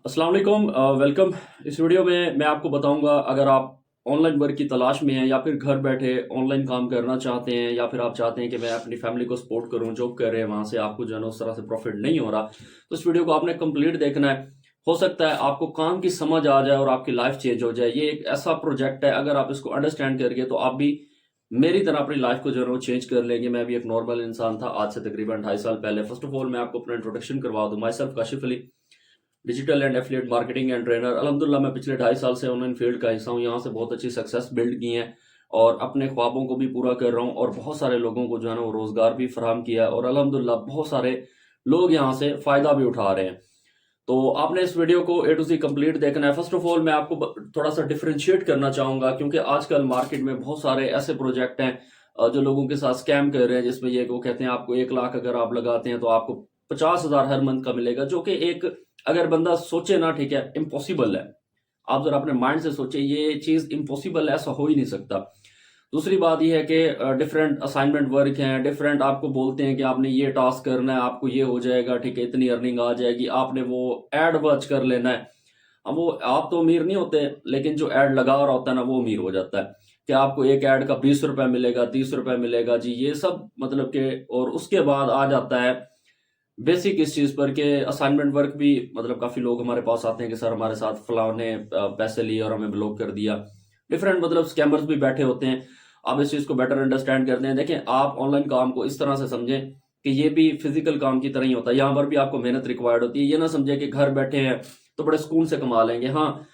अस्सलाम वालेकुम वेलकम। इस वीडियो में मैं आपको बताऊंगा, अगर आप ऑनलाइन वर्क की तलाश में हैं या फिर घर बैठे ऑनलाइन काम करना चाहते हैं या फिर आप चाहते हैं कि मैं अपनी फैमिली को सपोर्ट करूं, जॉब कर रहे हैं वहां से आपको जो है ना उस तरह से प्रॉफिट नहीं हो रहा, तो इस वीडियो को आपने कंप्लीट देखना है। हो सकता है आपको काम की समझ आ जाए और आपकी लाइफ चेंज हो जाए। ये एक ऐसा प्रोजेक्ट है, अगर आप इसको अंडरस्टैंड करके तो आप भी मेरी तरह अपनी लाइफ को जो है वो चेंज कर लेंगे। मैं भी एक नॉर्मल इंसान था आज से तकरीबन 2.5 साल पहले। फर्स्ट ऑफ ऑल मैं आपको अपना इंट्रोडक्शन करवा दूं। My self Kashif Ali, digital and affiliate marketing and trainer. अल्हम्दुलिल्लाह मैं पिछले 2.5 साल से ऑनलाइन फील्ड का हिस्सा हूँ। यहाँ से बहुत अच्छी सक्सेस बिल्ड की है और अपने ख्वाबों को भी पूरा कर रहा हूँ और बहुत सारे लोगों को जो है ना वो रोजगार भी फराहम किया और अल्हम्दुलिल्लाह बहुत सारे लोग यहाँ से फायदा भी उठा रहे हैं। तो आपने इस वीडियो को ए टू सी कंप्लीट देखना है। फर्स्ट ऑफ ऑल मैं आपको थोड़ा सा डिफरेंशिएट करना चाहूंगा, क्योंकि आजकल मार्केट में बहुत सारे ऐसे प्रोजेक्ट हैं जो लोगों के साथ स्कैम कर रहे हैं, जिसमें ये वो कहते हैं आपको 1 लाख अगर आप लगाते हैं तो आपको 50,000 हर मंथ का मिलेगा, जो कि एक अगर बंदा सोचे ना, ठीक है, इम्पॉसिबल है। आप जरा अपने माइंड से सोचे, ये चीज इम्पॉसिबल है, ऐसा हो ही नहीं सकता। दूसरी बात यह है कि डिफरेंट असाइनमेंट वर्क हैं, डिफरेंट आपको बोलते हैं कि आपने ये टास्क करना है, आपको ये हो जाएगा, ठीक है, इतनी अर्निंग आ जाएगी, आपने वो एड वॉच कर लेना है। अब वो आप तो अमीर नहीं होते, लेकिन जो एड लगा रहा होता है ना वो अमीर हो जाता है कि आपको एक एड का 20 रुपए मिलेगा, 30 रुपए मिलेगा जी, ये सब मतलब कि। और उसके बाद आ जाता है बेसिक इस चीज पर कि असाइनमेंट वर्क भी, मतलब काफी लोग हमारे पास आते हैं कि सर हमारे साथ फलां ने पैसे लिए और हमें ब्लॉक कर दिया। डिफरेंट मतलब स्कैमर्स भी बैठे होते हैं। आप इस चीज को बेटर अंडरस्टैंड करते हैं। देखें, आप ऑनलाइन काम को इस तरह से समझें कि ये भी फिजिकल काम की तरह ही होता है। यहाँ पर भी आपको मेहनत रिक्वायर्ड होती है। ये ना समझे कि घर बैठे हैं तो बड़े सुकून से कमा लेंगे। हाँ,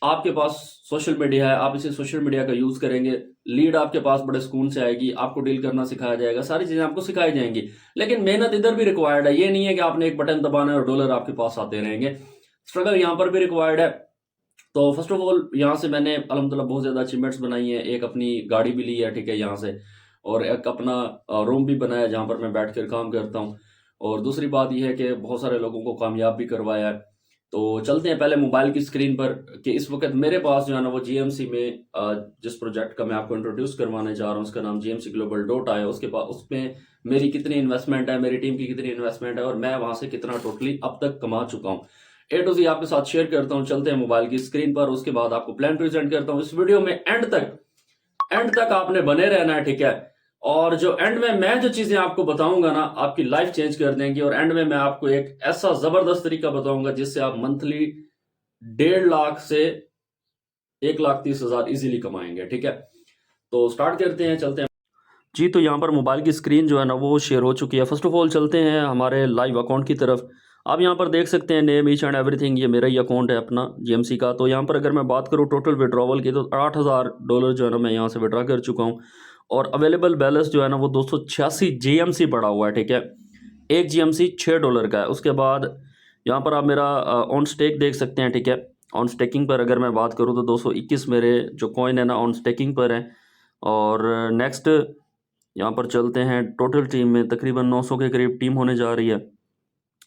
आपके पास सोशल मीडिया है, आप इसे सोशल मीडिया का यूज करेंगे, लीड आपके पास बड़े सुकून से आएगी, आपको डील करना सिखाया जाएगा, सारी चीजें आपको सिखाई जाएंगी। लेकिन मेहनत इधर भी रिक्वायर्ड है। ये नहीं है कि आपने एक बटन दबाना है और डॉलर आपके पास आते रहेंगे। स्ट्रगल यहाँ पर भी रिक्वायर्ड है। तो फर्स्ट ऑफ ऑल यहाँ से मैंने अलहमदुल्ला बहुत ज्यादा अचीवमेंट्स बनाई है। एक अपनी गाड़ी भी ली है, ठीक है, यहाँ से। और एक अपना रूम भी बनाया जहाँ पर मैं बैठ कर काम करता हूँ। और दूसरी बात यह है कि बहुत सारे लोगों को कामयाब भी करवाया है। तो चलते हैं पहले मोबाइल की स्क्रीन पर कि इस वक्त मेरे पास जो है ना वो जीएमसी में जिस प्रोजेक्ट का मैं आपको इंट्रोड्यूस करवाने जा रहा हूँ उसका नाम जीएमसी ग्लोबल डॉट है। उसके पास उसमें मेरी कितनी इन्वेस्टमेंट है, मेरी टीम की कितनी इन्वेस्टमेंट है और मैं वहां से कितना टोटली अब तक कमा चुका हूँ, ए टू जी आपके साथ शेयर करता हूँ। चलते हैं मोबाइल की स्क्रीन पर, उसके बाद आपको प्लान प्रेजेंट करता हूँ। इस वीडियो में एंड तक आपने बने रहना है, ठीक है। और जो एंड में मैं जो चीजें आपको बताऊंगा ना, आपकी लाइफ चेंज कर देंगी। और एंड में मैं आपको एक ऐसा जबरदस्त तरीका बताऊंगा जिससे आप मंथली 1.5 लाख से 1,30,000 इजीली कमाएंगे, ठीक है। तो स्टार्ट करते हैं, चलते हैं जी। तो यहाँ पर मोबाइल की स्क्रीन जो है ना वो शेयर हो चुकी है। फर्स्ट ऑफ ऑल चलते हैं हमारे लाइव अकाउंट की तरफ। आप यहाँ पर देख सकते हैं नेम ईच एंड एवरीथिंग, ये मेरा ही अकाउंट है अपना जीएमसी का। तो यहाँ पर अगर मैं बात करूँ टोटल विड्रॉवल की, तो $8,000 जो है ना मैं यहाँ से विड्रा कर चुका हूँ। और अवेलेबल बैलेंस जो है ना वो 286 जीएमसी पड़ा हुआ है, ठीक है। एक जीएमसी $6 का है। उसके बाद यहाँ पर आप मेरा ऑन स्टेक देख सकते हैं, ठीक है। ऑन स्टेकिंग पर अगर मैं बात करूँ तो 221 मेरे जो कॉइन है ना ऑन स्टेकिंग पर है। और नेक्स्ट यहाँ पर चलते हैं टोटल टीम में तकरीबन 900 के करीब टीम होने जा रही है।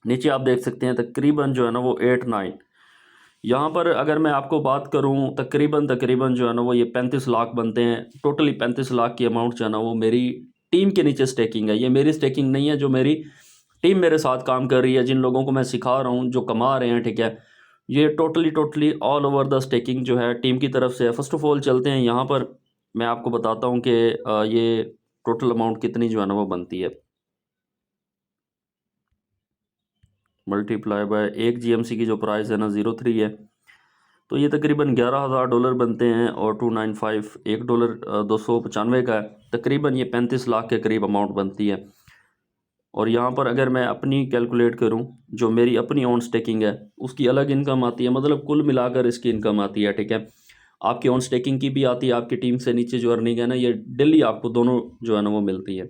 नीचे आप देख सकते हैं तकरीबन जो है ना वो 8-9। यहाँ पर अगर मैं आपको बात करूँ तकरीबन तकरीबन जो है ना वो ये 35 लाख बनते हैं। टोटली 35 लाख की अमाउंट जो है ना वो मेरी टीम के नीचे स्टेकिंग है। ये मेरी स्टेकिंग नहीं है, जो मेरी टीम मेरे साथ काम कर रही है, जिन लोगों को मैं सिखा रहा हूँ, जो कमा रहे हैं, ठीक है। ये totally totally all over the staking जो है टीम की तरफ से है। फर्स्ट ऑफ ऑल चलते हैं यहाँ पर, मैं आपको बताता हूँ कि ये टोटल अमाउंट कितनी जो है ना वो बनती है। मल्टीप्लाई बाय एक जीएमसी की जो प्राइस है ना 0.3 है, तो ये तकरीबन $11,000 बनते हैं। और 295 $1 295 का है, तकरीबन ये 35 लाख के करीब अमाउंट बनती है। और यहाँ पर अगर मैं अपनी कैलकुलेट करूँ, जो मेरी अपनी ऑन स्टेकिंग है उसकी अलग इनकम आती है, मतलब कुल मिलाकर इसकी इनकम आती है, ठीक है। आपकी ऑन स्टेकिंग की भी आती है, आपकी टीम से नीचे जो अर्निंग है ना ये डेली आपको दोनों जो है ना वो मिलती है।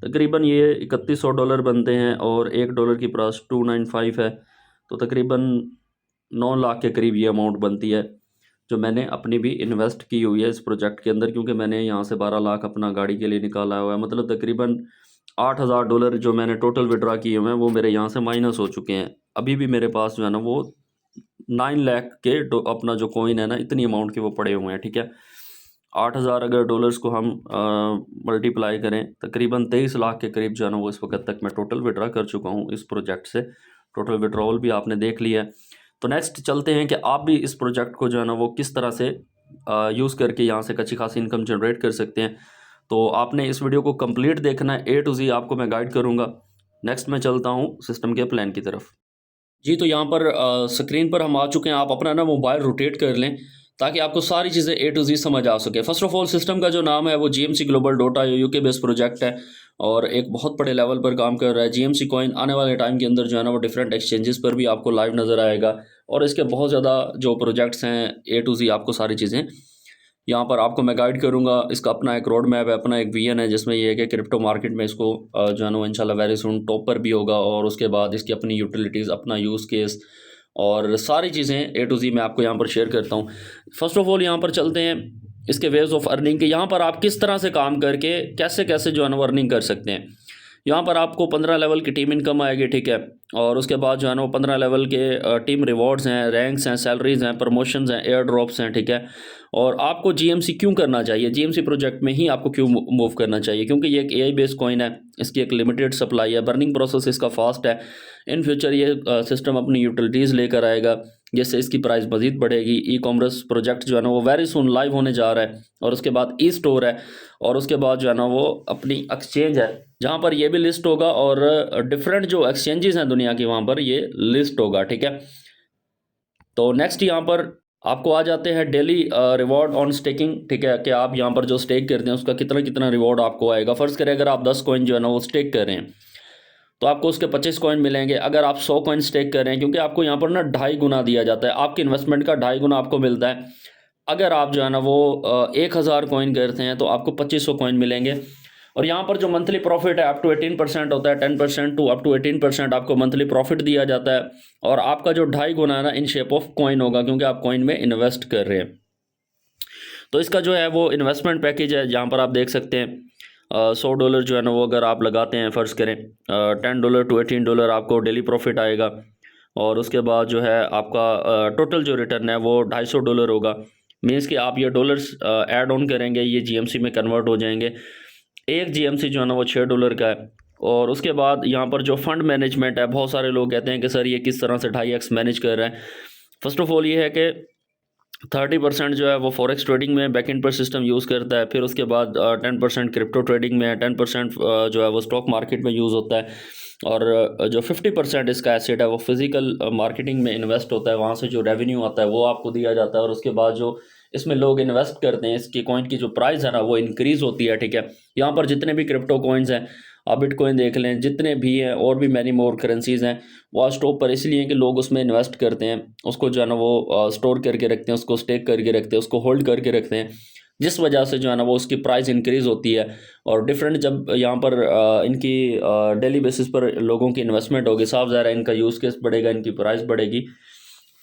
तकरीबन ये $3,100 बनते हैं और $1 की प्राइस 295 है, तो तकरीबन 9 लाख के करीब ये अमाउंट बनती है, जो मैंने अपनी भी इन्वेस्ट की हुई है इस प्रोजेक्ट के अंदर। क्योंकि मैंने यहाँ से 12 लाख अपना गाड़ी के लिए निकाला हुआ है, मतलब तकरीबन $8,000 जो मैंने टोटल विड्रा किए हुए हैं वो मेरे यहाँ से माइनस हो चुके हैं। अभी भी मेरे पास जो है ना वो 9 लाख के अपना जो कॉइन है ना इतनी अमाउंट के वो पड़े हुए हैं, ठीक है। 8,000 अगर डॉलर्स को हम मल्टीप्लाई करें, तकरीबन 23 लाख के करीब जो है ना वो इस वक्त तक मैं टोटल विड्रा कर चुका हूँ इस प्रोजेक्ट से। टोटल विड्रॉवल भी आपने देख लिया है। तो नेक्स्ट चलते हैं कि आप भी इस प्रोजेक्ट को जो है ना वो किस तरह से यूज़ करके यहाँ से अच्छी खासी इनकम जनरेट कर सकते हैं। तो आपने इस वीडियो को कंप्लीट देखना है, A to Z आपको मैं गाइड करूँगा। नेक्स्ट मैं चलता हूँ सिस्टम के प्लान की तरफ। जी, तो यहाँ पर स्क्रीन पर हम आ चुके हैं। आप अपना ना मोबाइल रोटेट कर लें ताकि आपको सारी चीज़ें A to Z समझ आ सके। फर्स्ट ऑफ ऑल सिस्टम का जो नाम है वो GMC global data UK based project है और एक बहुत बड़े लेवल पर काम कर रहा है। GMC कॉइन आने वाले टाइम के अंदर जो है ना वो डिफरेंट एक्सचेंजेस पर भी आपको लाइव नज़र आएगा और इसके बहुत ज़्यादा जो प्रोजेक्ट्स हैं A to Z आपको सारी चीज़ें यहाँ पर आपको मैं गाइड करूँगा। इसका अपना एक रोड मैप है, अपना एक विजन है जिसमें ये है कि क्रिप्टो मार्केट में इसको जो है ना इंशाल्लाह वेरी सून टॉप पर भी होगा और उसके बाद इसकी अपनी यूटिलिटीज़, अपना यूज़ केस और सारी चीज़ें A to Z मैं आपको यहाँ पर शेयर करता हूँ। फर्स्ट ऑफ ऑल यहाँ पर चलते हैं इसके वेज ऑफ अर्निंग के। यहाँ पर आप किस तरह से काम करके कैसे कैसे जो है ना वो अर्निंग कर सकते हैं। यहाँ पर आपको 15 लेवल की टीम इनकम आएगी, ठीक है। और उसके बाद जो है ना वो 15 लेवल के टीम रिवॉर्ड्स हैं, रैंक्स हैं, सैलरीज हैं, प्रमोशंस हैं, एयर ड्रॉप्स हैं, ठीक है। और आपको GMC क्यों करना चाहिए, GMC प्रोजेक्ट में ही आपको क्यों मूव करना चाहिए, क्योंकि ये एक AI बेस्ड कॉइन है, इसकी एक लिमिटेड सप्लाई है, बर्निंग प्रोसेस इसका फास्ट है। इन फ्यूचर ये सिस्टम अपनी यूटिलिटीज़ लेकर आएगा जिससे इसकी प्राइस मज़ीद बढ़ेगी। E-कॉमर्स प्रोजेक्ट जो है ना वो वेरी सून लाइव होने जा रहा है और उसके बाद E-स्टोर है और उसके बाद जो है ना वो अपनी एक्सचेंज है जहाँ पर ये भी लिस्ट होगा और डिफरेंट जो एक्सचेंजेस हैं दुनिया की वहाँ पर ये लिस्ट होगा, ठीक है। तो नेक्स्ट यहाँ पर आपको आ जाते हैं डेली रिवॉर्ड ऑन स्टेकिंग, ठीक है, कि आप यहाँ पर जो स्टेक करते हैं उसका कितना कितना रिवॉर्ड आपको आएगा। फर्स्ट करें अगर आप 10 कॉइन जो है ना वो स्टेक कर रहे हैं तो आपको उसके 25 कॉइन मिलेंगे। अगर आप 100 कॉइन स्टेक कर रहे हैं, क्योंकि आपको यहाँ पर ना 2.5 गुना दिया जाता है, आपकी इन्वेस्टमेंट का 2.5 गुना आपको मिलता है। अगर आप जो है ना वो 1000 कॉइन करते हैं तो आपको 2500 कॉइन मिलेंगे। और यहाँ पर जो मंथली प्रॉफिट है अप टू 18% होता है, 10% टू अप टू 18% आपको मंथली प्रॉफिट दिया जाता है। और आपका जो 2.5 गुना है ना इन शेप ऑफ कॉइन होगा क्योंकि आप कॉइन में इन्वेस्ट कर रहे हैं। तो इसका जो है वो इन्वेस्टमेंट पैकेज है जहाँ पर आप देख सकते हैं $100 जो है ना वो अगर आप लगाते हैं, फ़र्ज़ करें $10 टू $18 आपको डेली प्रॉफिट आएगा। और उसके बाद जो है आपका टोटल जो रिटर्न है वो $250 होगा। मीन्स कि आप ये डॉलर्स ऐड ऑन करेंगे, ये GMC में कन्वर्ट हो जाएंगे। एक GMC जो है ना वो $6 का है। और उसके बाद यहाँ पर जो फंड मैनेजमेंट है, बहुत सारे लोग कहते हैं कि सर ये किस तरह से 2.5x मैनेज कर रहा है। फर्स्ट ऑफ ऑल ये है कि 30% जो है वो फॉरेक्स ट्रेडिंग में बैकएंड पर सिस्टम यूज़ करता है। फिर उसके बाद 10% क्रिप्टो ट्रेडिंग में है, 10% जो है वो स्टॉक मार्केट में यूज़ होता है। और जो 50% इसका एसेट है वो फिज़िकल मार्केटिंग में इन्वेस्ट होता है, वहाँ से जो रेवेन्यू आता है वो आपको दिया जाता है। और उसके बाद जो इसमें लोग इन्वेस्ट करते हैं, इसकी कॉइन की जो प्राइस है ना वो इंक्रीज़ होती है, ठीक है। यहाँ पर जितने भी क्रिप्टो कॉइन्स हैं, आप बिटकॉइन देख लें, जितने भी हैं और भी मैनी मोर करेंसीज़ हैं, वो आज टॉप पर इसलिए कि लोग उसमें इन्वेस्ट करते हैं, उसको जो है ना वो स्टोर करके रखते हैं, उसको स्टेक करके रखते हैं, उसको होल्ड करके रखते हैं, जिस वजह से जो है ना वो उसकी प्राइस इंक्रीज़ होती है। और डिफरेंट जब यहाँ पर इनकी डेली बेसिस पर लोगों की इन्वेस्टमेंट होगी, साफ ज़ाहिर है इनका यूज़ केस बढ़ेगा, इनकी प्राइस बढ़ेगी।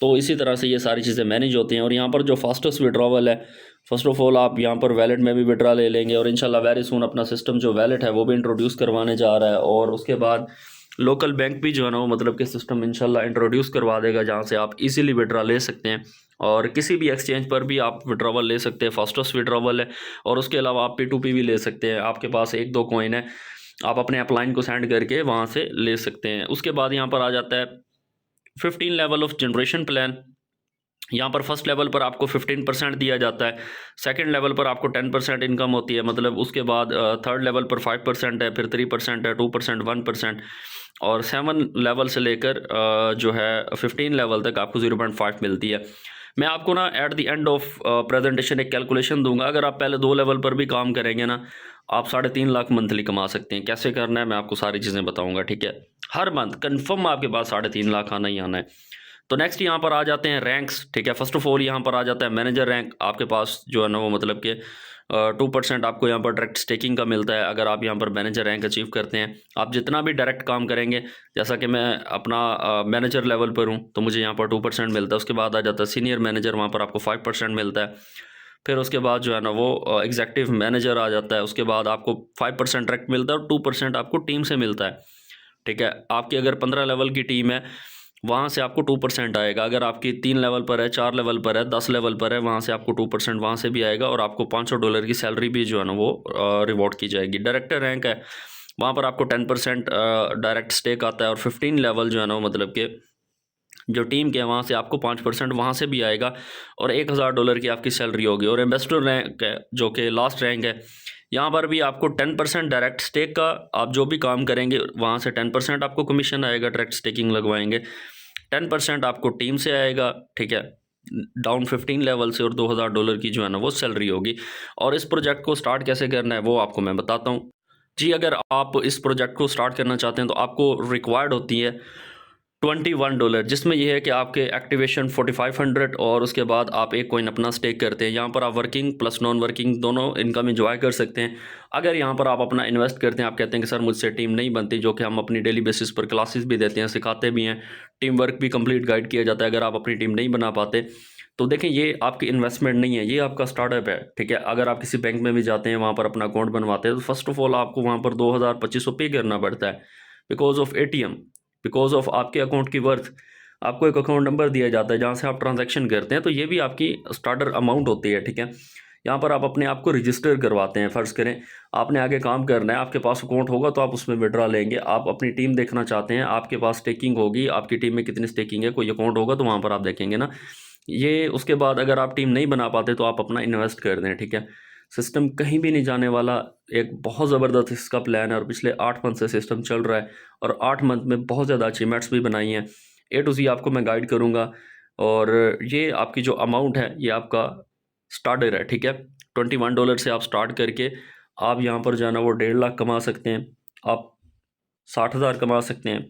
तो इसी तरह से ये सारी चीज़ें मैनेज होती हैं। और यहाँ पर जो फास्टेस्ट विड्रॉवल है, फर्स्ट ऑफ ऑल आप यहाँ पर वैलेट में भी विड्रा ले लेंगे और इंशाल्लाह वेरी सून अपना सिस्टम जो वैलेट है वो भी इंट्रोड्यूस करवाने जा रहा है। और उसके बाद लोकल बैंक भी जो है ना वो मतलब कि सिस्टम इंशाल्लाह इंट्रोड्यूस करवा देगा जहाँ से आप इजीली विड्रा ले सकते हैं और किसी भी एक्सचेंज पर भी आप विड्रॉवल ले सकते हैं। फास्टेस्ट विड्रॉवल है। और उसके अलावा आप P2P भी ले सकते हैं। आपके पास 1-2 कॉइन है, आप अपने अपलाइन को सेंड करके वहाँ से ले सकते हैं। उसके बाद यहाँ पर आ जाता है 15 लेवल ऑफ जनरेशन प्लान। यहाँ पर फर्स्ट लेवल पर आपको 15% दिया जाता है, सेकंड लेवल पर आपको 10% इनकम होती है, मतलब उसके बाद थर्ड लेवल पर 5% है, फिर 3% है, 2%, 1%। और 7 लेवल से लेकर जो है 15 लेवल तक आपको 0.5 मिलती है। मैं आपको ना at the end of presentation एक कैलकुलेशन दूंगा। अगर आप पहले 2 लेवल पर भी काम करेंगे ना, आप 3.5 लाख मंथली कमा सकते हैं। कैसे करना है मैं आपको सारी चीज़ें बताऊंगा, ठीक है। हर मंथ कन्फर्म आपके पास 3.5 लाख आना ही आना है। तो नेक्स्ट यहाँ पर आ जाते हैं रैंक्स, ठीक है। फर्स्ट ऑफ ऑल यहाँ पर आ जाता है मैनेजर रैंक। आपके पास जो है ना वो मतलब कि 2% आपको यहाँ पर डायरेक्ट स्टेकिंग का मिलता है अगर आप यहाँ पर मैनेजर रैंक अचीव करते हैं। आप जितना भी डायरेक्ट काम करेंगे, जैसा कि मैं अपना मैनेजर लेवल पर हूँ तो मुझे यहाँ पर 2% मिलता है। उसके बाद आ जाता है सीनियर मैनेजर, वहाँ पर आपको 5% मिलता है। फिर उसके बाद जो है ना वो एग्जेक्टिव मैनेजर आ जाता है, उसके बाद आपको 5% डायरेक्ट मिलता है और 2% आपको टीम से मिलता है, ठीक है। आपकी अगर 15 लेवल की टीम है वहाँ से आपको 2% आएगा। अगर आपकी 3 लेवल पर है, 4 लेवल पर है, 10 लेवल पर है, वहाँ से आपको 2% वहाँ से भी आएगा और आपको $500 की सैलरी भी जो है ना वो रिवॉर्ड की जाएगी। डायरेक्टर रैंक है, वहाँ पर आपको 10% डायरेक्ट स्टेक आता है और 15 लेवल जो है ना वो मतलब कि जो टीम के हैं वहाँ से आपको 5% वहाँ से भी आएगा और $1000 की आपकी सैलरी होगी। और एम्बेसडर रैंक है जो कि लास्ट रैंक है, यहाँ पर भी आपको 10% डायरेक्ट स्टेक का, आप जो भी काम करेंगे वहाँ से 10% आपको कमीशन आएगा, डायरेक्ट स्टेकिंग लगवाएंगे। 10% आपको टीम से आएगा, ठीक है, डाउन 15 लेवल से, और $2000 की जो है ना वो सैलरी होगी। और इस प्रोजेक्ट को स्टार्ट कैसे करना है वो आपको मैं बताता हूँ जी। अगर आप इस प्रोजेक्ट को स्टार्ट करना चाहते हैं तो आपको रिक्वायर्ड होती है $21, जिसमें यह है कि आपके एक्टिवेशन 4500 और उसके बाद आप एक कॉइन अपना स्टेक करते हैं। यहाँ पर आप वर्किंग प्लस नॉन वर्किंग दोनों इनकम इंजॉय कर सकते हैं। अगर यहाँ पर आप अपना इन्वेस्ट करते हैं, आप कहते हैं कि सर मुझसे टीम नहीं बनती, जो कि हम अपनी डेली बेसिस पर क्लासेस भी देते हैं, सिखाते भी हैं, टीम वर्क भी कंप्लीट गाइड किया जाता है। अगर आप अपनी टीम नहीं बना पाते तो देखें, ये आपकी इन्वेस्टमेंट नहीं है, ये आपका स्टार्टअप है, ठीक है। अगर आप किसी बैंक में भी जाते हैं, वहाँ पर अपना अकाउंट बनवाते हैं, तो फर्स्ट ऑफ ऑल आपको वहाँ पर 2200 पे करना पड़ता है because of ATM, because of आपके अकाउंट की वर्थ। आपको एक अकाउंट नंबर दिया जाता है जहाँ से आप ट्रांजैक्शन करते हैं, तो ये भी आपकी स्टार्टर अमाउंट होती है, ठीक है। यहाँ पर आप अपने आप को रजिस्टर करवाते हैं। फ़र्ज़ करें आपने आगे काम करना है, आपके पास अकाउंट होगा तो आप उसमें विड्रा लेंगे। आप अपनी टीम देखना चाहते हैं, आपके पास स्टेकिंग होगी, आपकी टीम में कितनी स्टेकिंग है, कोई अकाउंट होगा तो वहाँ पर आप देखेंगे ना ये। उसके बाद अगर आप टीम नहीं बना पाते तो आप अपना इन्वेस्ट कर दें, ठीक है। सिस्टम कहीं भी नहीं जाने वाला, एक बहुत ज़बरदस्त इसका प्लान है और पिछले 8 मंथ से सिस्टम चल रहा है और 8 मंथ में बहुत ज़्यादा अचीवमेंट्स भी बनाई हैं। A to Z आपको मैं गाइड करूँगा। और ये आपकी जो अमाउंट है ये आपका स्टार्टर है, ठीक है। $21 से आप स्टार्ट करके आप यहाँ पर जो है ना वो 1.5 लाख कमा सकते हैं, आप 60,000 कमा सकते हैं,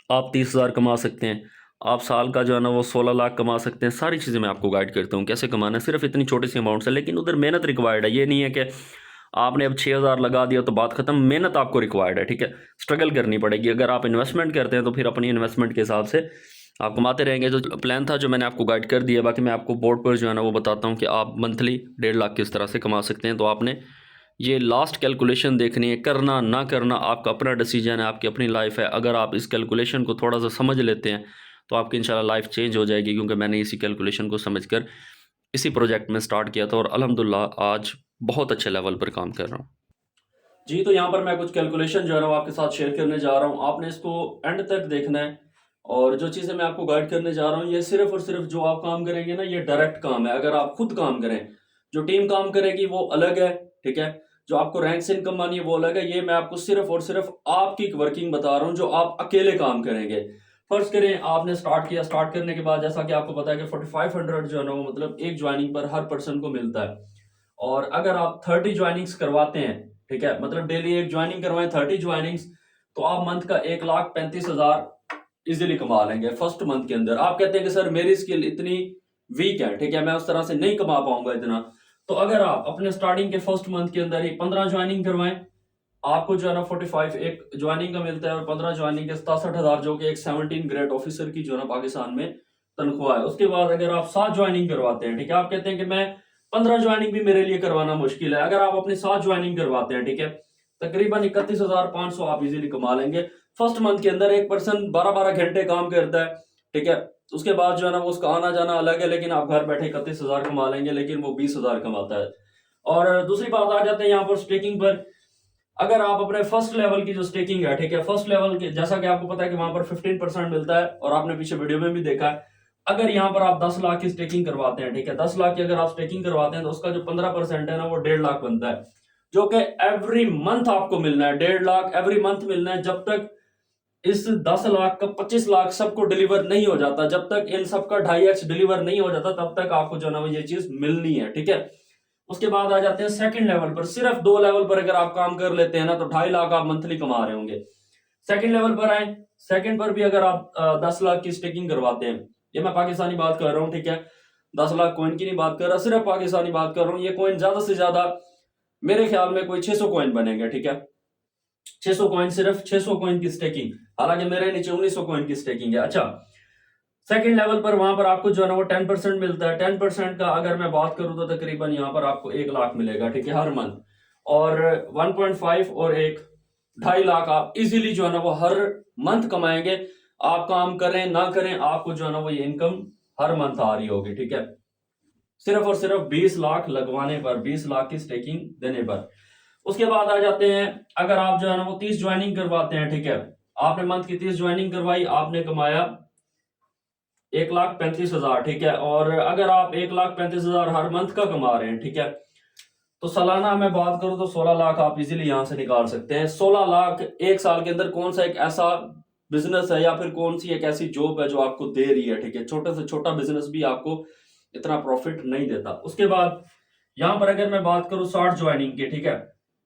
आप 30,000 कमा सकते हैं, आप साल का जो है ना वो 16 लाख कमा सकते हैं। सारी चीज़ें मैं आपको गाइड करता हूँ कैसे कमाना है, सिर्फ इतनी छोटी सी अमाउंट से। लेकिन उधर मेहनत रिक्वायर्ड है, ये नहीं है कि आपने अब 6,000 लगा दिया तो बात खत्म। मेहनत आपको रिक्वायर्ड है, ठीक है, स्ट्रगल करनी पड़ेगी। अगर आप इन्वेस्टमेंट करते हैं तो फिर अपनी इन्वेस्टमेंट के हिसाब से आप कमाते रहेंगे। जो प्लान था जो मैंने आपको गाइड कर दिया, बाकी मैं आपको बोर्ड पर जो है ना वो बताता हूँ कि आप मंथली 1.5 लाख किस तरह से कमा सकते हैं। तो आपने ये लास्ट कैलकुलेशन देखनी है, करना ना करना आपका अपना डिसीजन है, आपकी अपनी लाइफ है। अगर आप इस कैलकुलेशन को थोड़ा सा समझ लेते हैं तो आपकी इंशाल्लाह लाइफ चेंज हो जाएगी, क्योंकि मैंने इसी कैलकुलेशन को समझकर इसी प्रोजेक्ट में स्टार्ट किया था और अल्हम्दुलिल्लाह आज बहुत अच्छे लेवल पर काम कर रहा हूँ जी। तो यहाँ पर मैं कुछ कैलकुलेशन जो है ना वो आपके साथ शेयर करने जा रहा हूँ, आपने इसको एंड तक देखना है। और जो चीज़ें मैं आपको गाइड करने जा रहा हूँ ये सिर्फ और सिर्फ जो आप काम करेंगे ना ये डायरेक्ट काम है। अगर आप खुद काम करें, जो टीम काम करेगी वो अलग है, ठीक है। जो आपको रैंक से इनकम आनी है वो अलग है। ये मैं आपको सिर्फ और सिर्फ आपकी वर्किंग बता रहा हूँ जो आप अकेले काम करेंगे। फर्ज करें आपने स्टार्ट किया, स्टार्ट करने के बाद जैसा कि आपको पता है कि 4500 जो है ना वो मतलब एक ज्वाइनिंग पर हर पर्सन को मिलता है। और अगर आप 30 ज्वाइनिंग्स करवाते हैं, ठीक है, मतलब डेली एक ज्वाइनिंग करवाएं 30 ज्वाइनिंग्स, तो आप मंथ का 1,35,000 इजीली कमा लेंगे फर्स्ट मंथ के अंदर। आप कहते हैं कि सर मेरी स्किल इतनी वीक है, ठीक है, मैं उस तरह से नहीं कमा पाऊंगा इतना। तो अगर आप अपने स्टार्टिंग के फर्स्ट मंथ के अंदर ही 15 ज्वाइनिंग करवाएं, आपको जो है ना 45 एक ज्वाइनिंग का मिलता है और 15 ज्वाइनिंग के 67,000 जो कि एक 17 ग्रेड ऑफिसर की जो है ना पाकिस्तान में तनख्वाह है। उसके बाद अगर आप 7 ज्वाइनिंग करवाते हैं, ठीक है, आप कहते हैं कि मैं 15 ज्वाइनिंग भी मेरे लिए करवाना मुश्किल है। अगर आप अपनी 7 ज्वाइनिंग करवाते हैं, ठीक है, तकरीबन 31,500 आप इजीली कमा लेंगे फर्स्ट मंथ के अंदर। एक पर्सन 12-12 घंटे काम करता है, ठीक है, उसके बाद जो है ना वो उसका आना जाना अलग है, लेकिन आप घर बैठे 31,000 कमा लेंगे, लेकिन वो 20,000 कमाता है। और दूसरी बात आ जाते हैं यहाँ पर स्टेकिंग पर। अगर आप अपने फर्स्ट लेवल की जो स्टेकिंग है, ठीक है, फर्स्ट लेवल की जैसा कि आपको पता है कि वहां पर 15% मिलता है और आपने पीछे वीडियो में भी देखा है। अगर यहाँ पर आप 10 लाख की स्टेकिंग करवाते हैं, ठीक है, 10 लाख की अगर आप स्टेकिंग करवाते हैं तो उसका जो 15% है ना वो 1.5 लाख बनता है, जो कि एवरी मंथ आपको मिलना है। 1.5 लाख एवरी मंथ मिलना है जब तक इस 10 लाख का 25 लाख सबको डिलीवर नहीं हो जाता। जब तक इन सबका 2.5x डिलीवर नहीं हो जाता तब तक आपको जो ना ये चीज मिलनी है, ठीक है। उसके बाद आ जाते हैं सेकंड लेवल पर। सिर्फ 2 लेवल पर अगर आप काम कर लेते हैं ना तो 2.5 लाख आप मंथली कमा रहे होंगे। सेकंड लेवल पर आए, सेकंड पर भी अगर आप 10 लाख की स्टेकिंग करवाते हैं, ये मैं पाकिस्तानी बात कर रहा हूँ, ठीक है, 10 लाख कॉइन की नहीं बात कर रहा, सिर्फ पाकिस्तानी बात कर रहा हूँ। ये कॉइन ज्यादा से ज्यादा मेरे ख्याल में कोई 600 कॉइन बनेंगे, ठीक है, 600 कॉइन, सिर्फ 600 कॉइन की स्टेकिंग। हालांकि मेरे नीचे 1900 कॉइन की स्टेकिंग है। अच्छा, सेकंड लेवल पर वहां पर आपको जो है ना वो 10% मिलता है। 10% का अगर मैं बात करूं तो तकरीबन यहाँ पर आपको 1 लाख मिलेगा, ठीक है, हर मंथ। और 1.5 और 2.5 लाख आप इजीली जो है ना वो हर मंथ कमाएंगे। आप काम करें ना करें आपको जो है ना वो ये इनकम हर मंथ आ रही होगी, ठीक है, सिर्फ और सिर्फ 20 लाख लगवाने पर, 20 लाख की स्टेकिंग देने पर। उसके बाद आ जाते हैं, अगर आप जो है ना वो 30 ज्वाइनिंग करवाते हैं, ठीक है, आपने मंथ की 30 ज्वाइनिंग करवाई, आपने कमाया 1,35,000, ठीक है। और अगर आप 1,35,000 हर मंथ का कमा रहे हैं, ठीक है, तो सालाना मैं बात करूं तो 16 लाख आप इजीली यहां से निकाल सकते हैं। 16 लाख एक साल के अंदर कौन सा एक ऐसा बिजनेस है या फिर कौन सी एक ऐसी जॉब है जो आपको दे रही है, ठीक है। छोटे से छोटा बिजनेस भी आपको इतना प्रॉफिट नहीं देता। उसके बाद यहाँ पर अगर मैं बात करूं शॉर्ट ज्वाइनिंग की, ठीक है,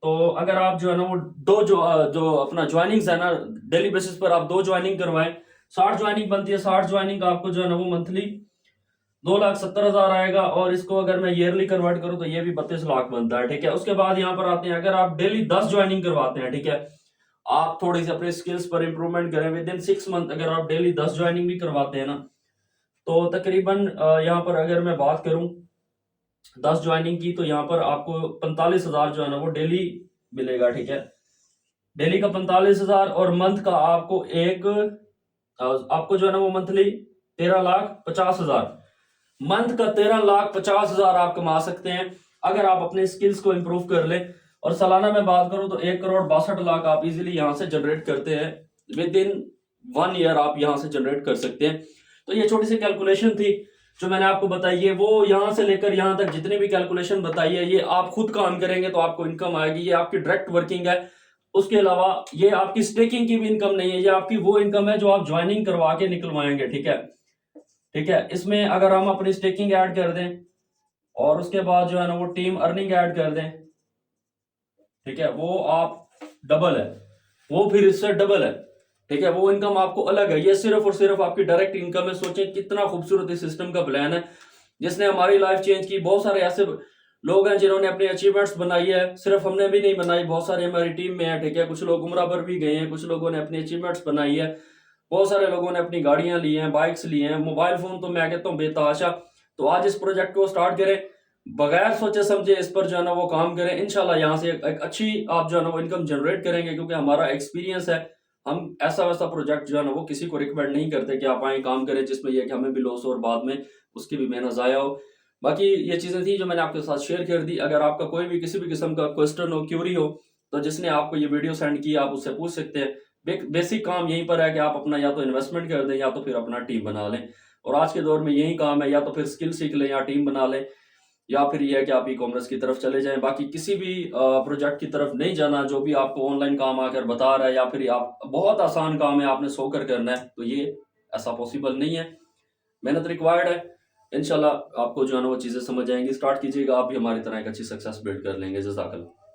तो अगर आप जो है ना वो जो अपना ज्वाइनिंग्स है ना, डेली बेसिस पर आप 2 ज्वाइनिंग करवाएं, 60 ज्वाइनिंग बनती है। 60 ज्वाइनिंग का आपको जो है ना वो मंथली 2,70,000 आएगा। और इसको अगर मैं ईयरली कन्वर्ट करूं तो ये भी 32 लाख बनता है, ठीक है। उसके बाद यहाँ पर आते हैं, अगर आप डेली 10 ज्वाइनिंग करवाते हैं, ठीक है, आप थोड़ी सी अपने स्किल्स पर इंप्रूवमेंट करें, विद इन 6 मंथ अगर आप डेली 10 ज्वाइनिंग भी करवाते हैं ना, तो तकरीबन यहाँ पर अगर मैं बात करूं 10 ज्वाइनिंग की, तो यहाँ पर आपको 45,000 जो है ना वो डेली मिलेगा, ठीक है। डेली का 45,000 और मंथ का आपको जो है ना वो मंथली 13,50,000, मंथ का 13,50,000 आप कमा सकते हैं अगर आप अपने स्किल्स को इंप्रूव कर ले। और सालाना में बात करूं तो 1,62,00,000 आप इजीली यहां से जनरेट करते हैं, विद इन 1 ईयर आप यहां से जनरेट कर सकते हैं। तो ये छोटी सी कैलकुलेशन थी जो मैंने आपको बताई है, वो यहां से लेकर यहां तक जितनी भी कैलकुलेशन बताई है ये आप खुद काम करेंगे तो आपको इनकम आएगी। ये आपकी डायरेक्ट वर्किंग है। उसके अलावा ये आपकी स्टेकिंग की भी इनकम नहीं है, ये आपकी वो इनकम है जो आप ज्वाइनिंग करवा के निकलवाएंगे, ठीक है। ठीक है, इसमें अगर हम अपनी स्टेकिंग ऐड कर दें और उसके बाद जो है ना वो टीम अर्निंग ऐड कर दें, ठीक है, वो आप डबल है, वो फिर इससे डबल है, ठीक है। वो इनकम आपको अलग है, ये सिर्फ और सिर्फ आपकी डायरेक्ट इनकम है। सोचें कितना खूबसूरत इस सिस्टम का प्लान है जिसने हमारी लाइफ चेंज की। बहुत सारे ऐसे लोग हैं जिन्होंने अपनी अचीवमेंट्स बनाई है, सिर्फ हमने भी नहीं बनाई, बहुत सारे हमारी टीम में है, ठीक है। कुछ लोग उम्रा पर भी गए हैं, कुछ लोगों ने अपनी अचीवमेंट्स बनाई है, बहुत सारे लोगों ने अपनी गाड़ियां ली हैं, बाइक्स ली हैं, मोबाइल फोन तो मैं कहता हूँ बेतहाशा। तो आज इस प्रोजेक्ट को स्टार्ट करें, बगैर सोचे समझे इस पर जो है ना वो काम करें। इंशाल्लाह यहाँ से एक अच्छी आप जो है ना वो इनकम जनरेट करेंगे, क्योंकि हमारा एक्सपीरियंस है। हम ऐसा वैसा प्रोजेक्ट जो है ना वो किसी को रिकमेंड नहीं करते कि आप आए काम करें जिसमें यह कि हमें भी लॉस हो और बाद में उसकी भी मेहनत जाया हो। बाकी ये चीजें थी जो मैंने आपके साथ शेयर कर दी। अगर आपका कोई भी किसी भी किस्म का क्वेश्चन हो, क्यूरी हो, तो जिसने आपको ये वीडियो सेंड की आप उससे पूछ सकते हैं। बेसिक काम यहीं पर है कि आप अपना या तो इन्वेस्टमेंट कर दें या तो फिर अपना टीम बना लें। और आज के दौर में यही काम है, या तो फिर स्किल सीख लें या टीम बना लें, या फिर यह है कि आप ई कॉमर्स की तरफ चले जाएं। बाकी किसी भी प्रोजेक्ट की तरफ नहीं जाना जो भी आपको ऑनलाइन काम आकर बता रहा है, या फिर आप बहुत आसान काम है आपने सो कर करना है, तो ये ऐसा पॉसिबल नहीं है। मेहनत रिक्वायर्ड है। इंशाल्लाह आपको जो है ना वो चीजें समझ आएंगी। स्टार्ट कीजिएगा, आप भी हमारी तरह एक अच्छी सक्सेस बिल्ड कर लेंगे। जज़ाकल्लाह।